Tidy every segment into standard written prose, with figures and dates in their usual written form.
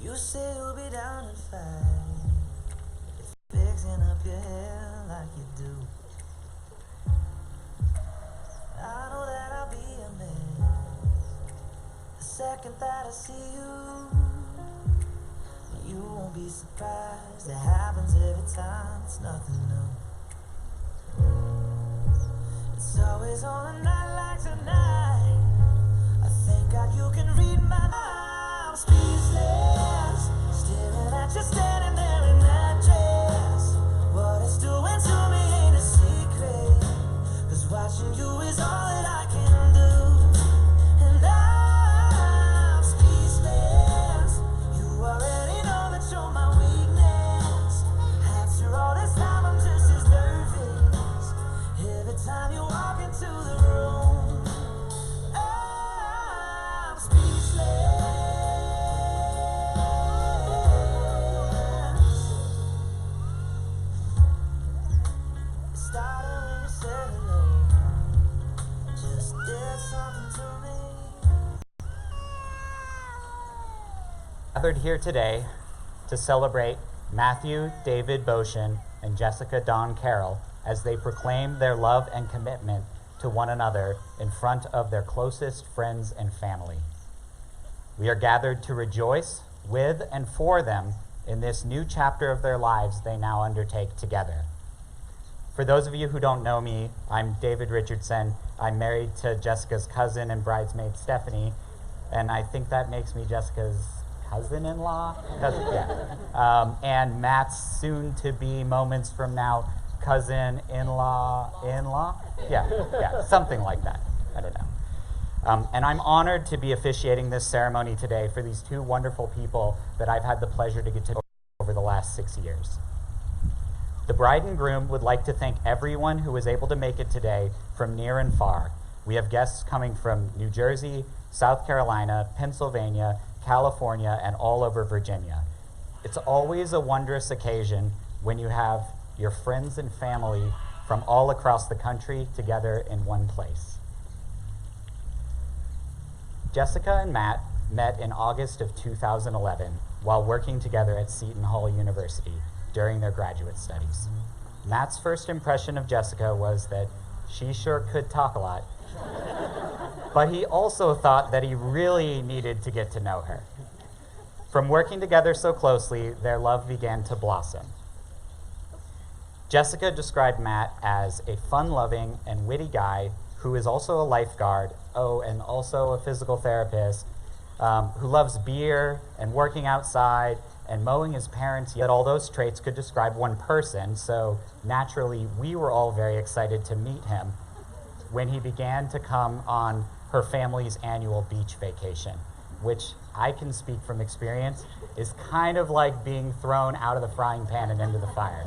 You say you'll be down to fight, fixing up your hair like you do. I know that I'll be a mess the second that I see you. You won't be surprised, it happens every time, it's nothing new. It's always on a night like tonight. I thank God you can read my mind. I'm speechless, staring at you standing there in that dress. What it's doing to me ain't a secret, 'cause watching you is all that I can do. And I'm speechless, you already know that you're my weakness. After all this time I'm just as nervous every time you walk into the room. I'm speechless. It started when you said hello, just did something to me. Gathered here today to celebrate Matthew David Boshin and Jessica Dawn Carroll as they proclaim their love and commitment to one another in front of their closest friends and family. We are gathered to rejoice with and for them in this new chapter of their lives they now undertake together. For those of you who don't know me, I'm David Richardson. I'm married to Jessica's cousin and bridesmaid Stephanie, and I think that makes me Jessica's cousin-in-law? And Matt's soon-to-be moments from now cousin-in-law? Yeah, something like that. I don't know. And I'm honored to be officiating this ceremony today for these two wonderful people that I've had the pleasure to get to know over the last 6 years. The bride and groom would like to thank everyone who was able to make it today from near and far. We have guests coming from New Jersey, South Carolina, Pennsylvania, California, and all over Virginia. It's always a wondrous occasion when you have your friends and family from all across the country together in one place. Jessica and Matt met in August of 2011 while working together at Seton Hall University during their graduate studies. Matt's first impression of Jessica was that she sure could talk a lot, but he also thought that he really needed to get to know her. From working together so closely, their love began to blossom. Jessica described Matt as a fun-loving and witty guy who is also a lifeguard, and also a physical therapist, who loves beer and working outside and mowing his parents. That all those traits could describe one person, so naturally we were all very excited to meet him when he began to come on her family's annual beach vacation, which I can speak from experience is kind of like being thrown out of the frying pan and into the fire.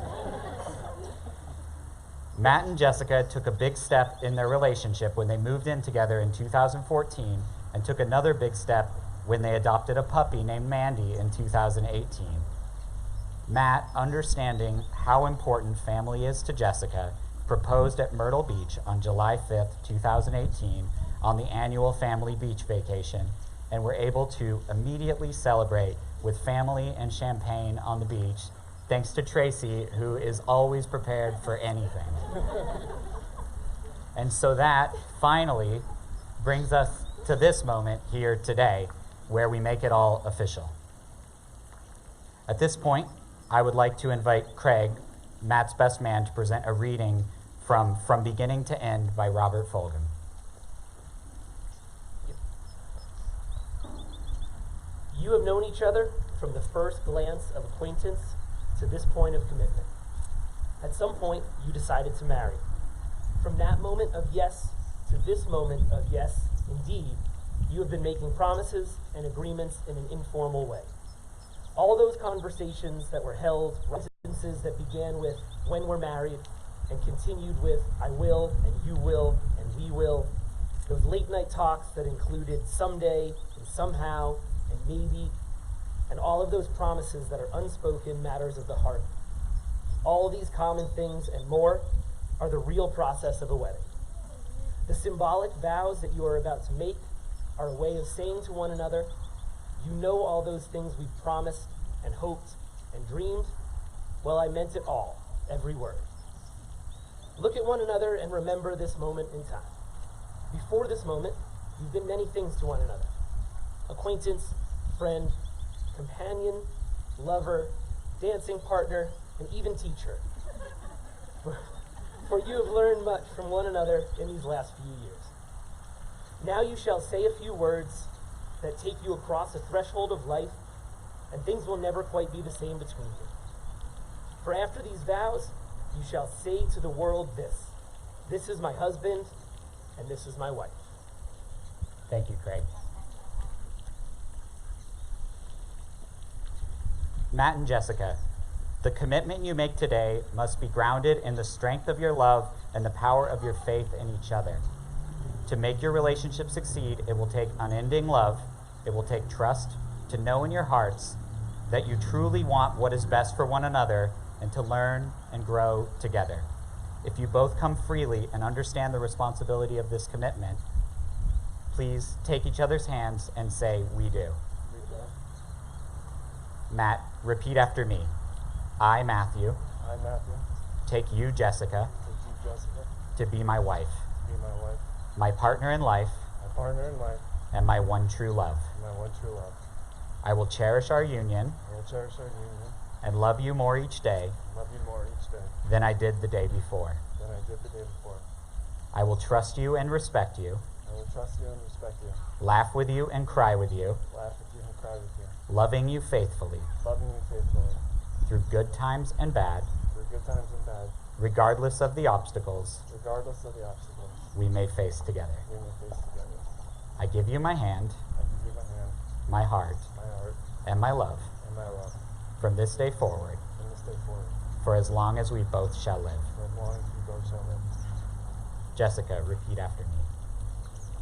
Matt and Jessica took a big step in their relationship when they moved in together in 2014 and took another big step when they adopted a puppy named Mandy in 2018. Matt, understanding how important family is to Jessica, proposed at Myrtle Beach on July 5th, 2018 on the annual family beach vacation, and were able to immediately celebrate with family and champagne on the beach, thanks to Tracy, who is always prepared for anything. And so that finally brings us to this moment here today, where we make it all official. At this point, I would like to invite Craig, Matt's best man, to present a reading from Beginning to End by Robert Fulghum. You have known each other from the first glance of acquaintance to this point of commitment. At some point, you decided to marry. From that moment of yes to this moment of yes, indeed, you have been making promises and agreements in an informal way. All those conversations that were held, sentences that began with when we're married and continued with I will and you will and we will, those late night talks that included someday and somehow and maybe, and all of those promises that are unspoken matters of the heart. All these common things and more are the real process of a wedding. The symbolic vows that you are about to make are a way of saying to one another, You know all those things we promised and hoped and dreamed? Well, I meant it all, every word. Look at one another and remember this moment in time. Before this moment, you've been many things to one another. Acquaintance, friend, companion, lover, dancing partner, and even teacher. For you have learned much from one another in these last few years. Now you shall say a few words that take you across a threshold of life, and things will never quite be the same between you. For after these vows, you shall say to the world this: this is my husband, and this is my wife. Thank you, Craig. Matt and Jessica, the commitment you make today must be grounded in the strength of your love and the power of your faith in each other. To make your relationship succeed, it will take unending love. It will take trust to know in your hearts that you truly want what is best for one another and to learn and grow together. If you both come freely and understand the responsibility of this commitment, please take each other's hands and say, "We do." Matt, repeat after me. I, Matthew, I, Matthew, take you, Jessica, take you, Jessica, to be my wife, to be my wife, my partner in life, my partner in life, and my one true love. and my one true love. I will cherish our union I will cherish our union and love you more each day and love you more each day than I did the day before. than I did the day before. I will trust you and respect you, I will trust you and respect you, laugh with you and cry with you, laugh with you and cry with you, loving you faithfully loving you faithfully, through good times and bad, through good times and bad, regardless of the obstacles regardless of the obstacles we may face together. we may face together. I give you my hand, I give you my hand, my heart, my heart, and my love and my love from this day forward, from this day forward, for as long as we both shall live. for as long as we both shall live. Jessica, repeat after me.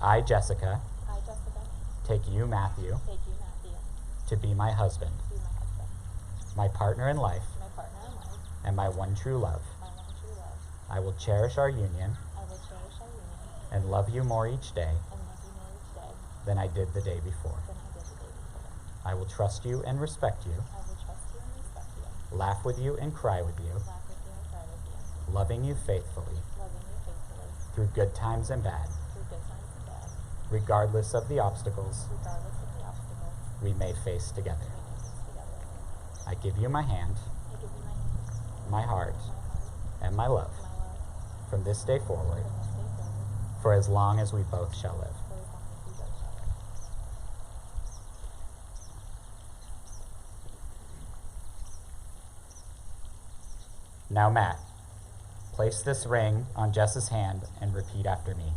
I, Jessica, I, Jessica, take you, Matthew, take you, Matthew, to be my husband, to be my husband, my partner in life, my partner in life, and my one true love. my one true love. I will cherish our union I will cherish our union and love you more each day and love you more each day than I did the day before. than I did the day before. I will trust you and respect you, I will trust you and respect you, laugh with you and cry with you, laugh with you and cry with you, loving you faithfully loving you faithfully through good times and bad, through good times and bad, regardless of the obstacles regardless of the obstacles we may face together. we may face together. I give you my hand, I give you my hand, my heart, my heart, and my love my love, from this day forward, from this day forward, for as long as we both shall live. for as long as we both shall live. Now, Matt, place this ring on Jess's hand and repeat after me.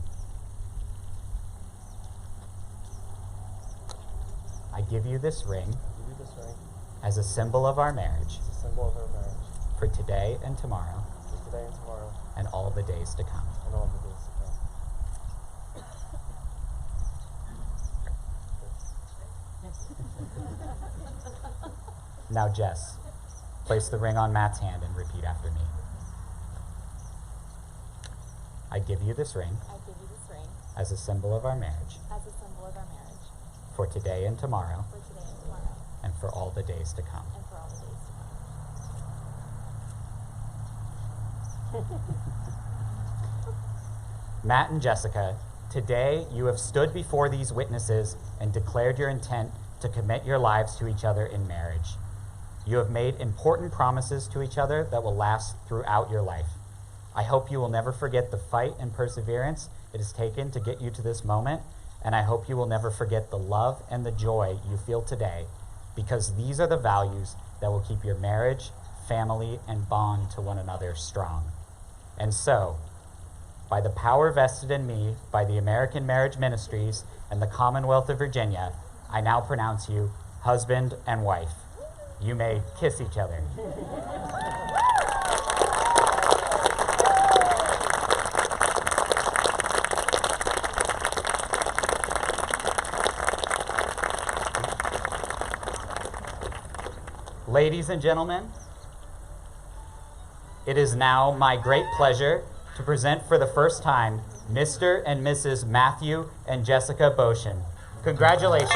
I give you this ring I give you this ring as a symbol of our marriage as a symbol of our marriage, for today and tomorrow for today and tomorrow, and all the days to come. and all the days to come. Now, Jess, place the ring on Matt's hand and repeat after me. I give you this ring I give you this ring as a symbol of our marriage as a symbol of our marriage for today and tomorrow for today and tomorrow and for all the days to come. and for all the days to come. Matt and Jessica, today you have stood before these witnesses and declared your intent to commit your lives to each other in marriage. You have made important promises to each other that will last throughout your life. I hope you will never forget the fight and perseverance it has taken to get you to this moment, and I hope you will never forget the love and the joy you feel today, because these are the values that will keep your marriage, family, and bond to one another strong. And so, by the power vested in me by the American Marriage Ministries and the Commonwealth of Virginia, I now pronounce you husband and wife. You may kiss each other. Ladies and gentlemen, it is now my great pleasure to present for the first time Mr. and Mrs. Matthew and Jessica Boshin. Congratulations.